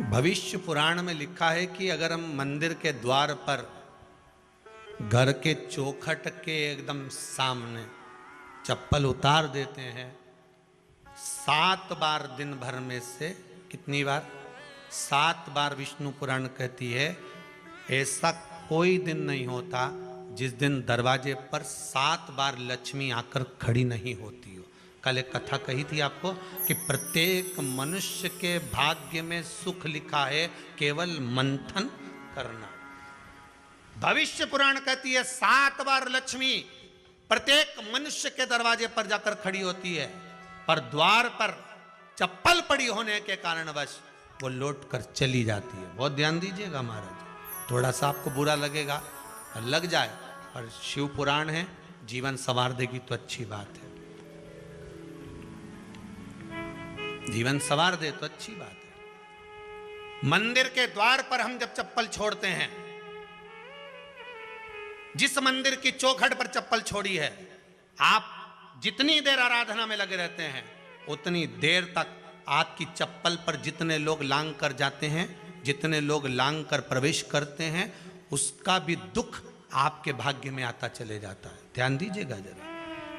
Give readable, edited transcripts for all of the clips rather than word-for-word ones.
भविष्य पुराण में लिखा है कि अगर हम मंदिर के द्वार पर घर के चौखट के एकदम सामने चप्पल उतार देते हैं, 7 बार दिन भर में से, कितनी बार? 7 बार विष्णु पुराण कहती है ऐसा कोई दिन नहीं होता जिस दिन दरवाजे पर 7 बार लक्ष्मी आकर खड़ी नहीं होती हो। कल एक कथा कही थी आपको कि प्रत्येक मनुष्य के भाग्य में सुख लिखा है, केवल मंथन करना। भविष्य पुराण कहती है 7 बार लक्ष्मी प्रत्येक मनुष्य के दरवाजे पर जाकर खड़ी होती है, पर द्वार पर चप्पल पड़ी होने के कारणवश वो लौट कर चली जाती है। बहुत ध्यान दीजिएगा महाराज, थोड़ा सा आपको बुरा लगेगा, लग जाए, पर शिव पुराण है, जीवन संवार देगी तो अच्छी बात है, जीवन संवार दे तो अच्छी बात है। मंदिर के द्वार पर हम जब चप्पल छोड़ते हैं, जिस मंदिर की चौखट पर चप्पल छोड़ी है, आप जितनी देर आराधना में लगे रहते हैं उतनी देर तक आपकी चप्पल पर जितने लोग लांग कर जाते हैं, जितने लोग लांग कर प्रवेश करते हैं, उसका भी दुख आपके भाग्य में आता चले जाता है। ध्यान दीजिएगा जरा,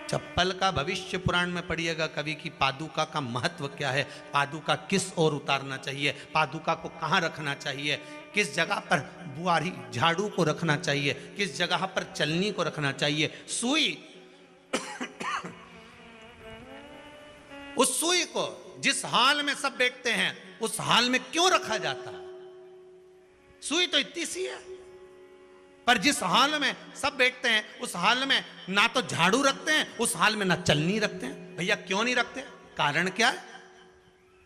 चप्पल का भविष्य पुराण में पढ़िएगा कवि की पादुका का महत्व क्या है, पादुका किस ओर उतारना चाहिए, पादुका को कहाँ रखना चाहिए, किस जगह पर बुआरी झाड़ू को रखना चाहिए, किस जगह पर चलनी को रखना चाहिए, सुई उस सुई को जिस हाल में सब बैठते हैं उस हाल में क्यों रखा जाता है? सुई तो इतनी सी है, पर जिस हाल में सब बैठते हैं उस हाल में ना तो झाड़ू रखते हैं, उस हाल में ना चलनी रखते हैं। भैया क्यों नहीं रखते? कारण क्या है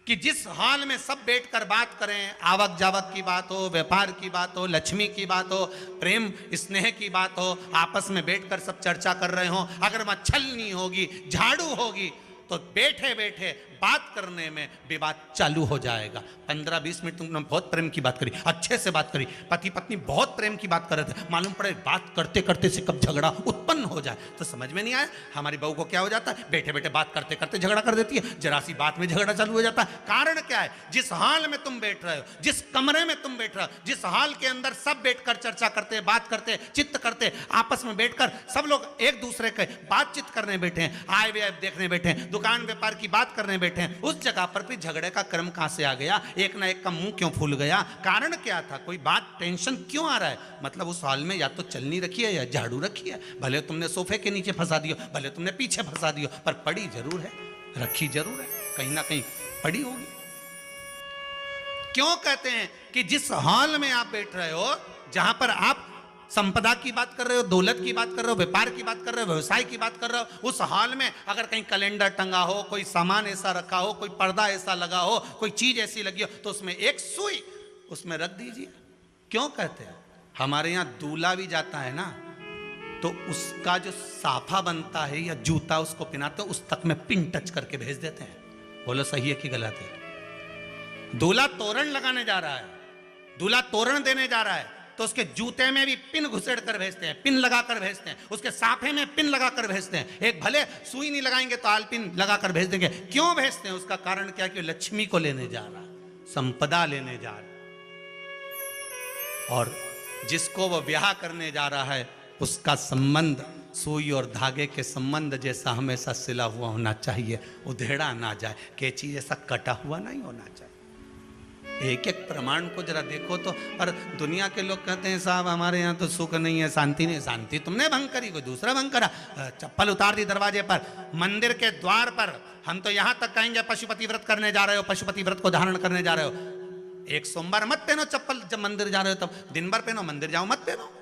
कि जिस हाल में सब बैठकर बात करें, आवक जावक की बात हो, व्यापार की बात हो, लक्ष्मी की बात हो, प्रेम स्नेह की बात हो, आपस में बैठकर सब चर्चा कर रहे हो, अगर वहां छलनी होगी, झाड़ू होगी तो बैठे बैठे बात करने में विवाद चालू हो जाएगा। 15-20 मिनट तुमने बहुत प्रेम की बात करी, अच्छे से बात करी, पति पत्नी बहुत प्रेम की बात कर रहे थे, मालूम पड़े बात करते करते से कब झगड़ा उत्पन्न हो जाए तो समझ में नहीं आया। हमारी बहू को क्या हो जाता है, बैठे बैठे बात करते करते झगड़ा कर देती है, जरा सी बात में झगड़ा चालू हो जाता है। कारण क्या है? जिस हाल में तुम बैठ रहे हो, जिस कमरे में तुम बैठ रहे हो, जिस हाल के अंदर सब बैठकर चर्चा करते, बात करते, चित्त करते, आपस में बैठकर सब लोग एक दूसरे के बातचीत करने बैठे हैं, आय व्यय देखने बैठे हैं, दुकान व्यापार की बात करने बैठे हैं, उस जगह पर भी झगड़े का क्रम कहां से आ गया? एक ना एक का मुंह क्यों फूल गया? कारण क्या था? कोई बात टेंशन क्यों आ रहा है? मतलब उस हाल में या तो चलनी रखी है या झाड़ू रखी है, भले तुमने सोफे के नीचे फंसा दियो, भले तुमने पीछे फंसा दियो, पर पड़ी जरूर है, रखी जरूर है, कहीं ना कहीं पड़ी होगी। क्यों कहते हैं कि जिस हाल में आप बैठ रहे हो, जहां पर आप संपदा की बात कर रहे हो, दौलत की बात कर रहे हो, व्यापार की बात कर रहे हो, व्यवसाय की बात कर रहे हो, उस हाल में अगर कहीं कैलेंडर टंगा हो, कोई सामान ऐसा रखा हो, कोई पर्दा ऐसा लगा हो, कोई चीज ऐसी लगी हो, तो उसमें एक सुई उसमें रख दीजिए। क्यों कहते हैं? हमारे यहां दूल्हा भी जाता है ना, तो उसका जो साफा बनता है या जूता उसको पहनाते, उस तक में पिन टच करके भेज देते हैं। बोलो सही है कि गलत है? दूल्हा तोरण लगाने जा रहा है, दूल्हा तोरण देने जा रहा है, तो उसके जूते में भी पिन घुसेड़ कर भेजते हैं, पिन लगाकर भेजते हैं, उसके साफे में पिन लगाकर भेजते हैं। एक भले सुई नहीं लगाएंगे तो आल पिन लगाकर भेज देंगे। क्यों भेजते हैं? उसका कारण क्या? कि लक्ष्मी को लेने जा रहा, संपदा लेने जा रहा, और जिसको वो ब्याह करने जा रहा है उसका संबंध सुई और धागे के संबंध जैसा हमेशा सिला हुआ होना चाहिए, उधेड़ा ना जाए, कैंची जैसा कटा हुआ नहीं होना चाहिए। एक एक प्रमाण को जरा देखो तो। और दुनिया के लोग कहते हैं साहब हमारे यहाँ तो सुख नहीं है, शांति नहीं। शांति तुमने भंग करी, कोई दूसरा भंग करा। चप्पल उतार दी दरवाजे पर, मंदिर के द्वार पर। हम तो यहाँ तक कहेंगे पशुपति व्रत करने जा रहे हो, पशुपति व्रत को धारण करने जा रहे हो, एक सोमवार मत पहनो चप्पल, जब मंदिर जा रहे हो तब दिन भर पहनो, मंदिर जाओ मत पहनो।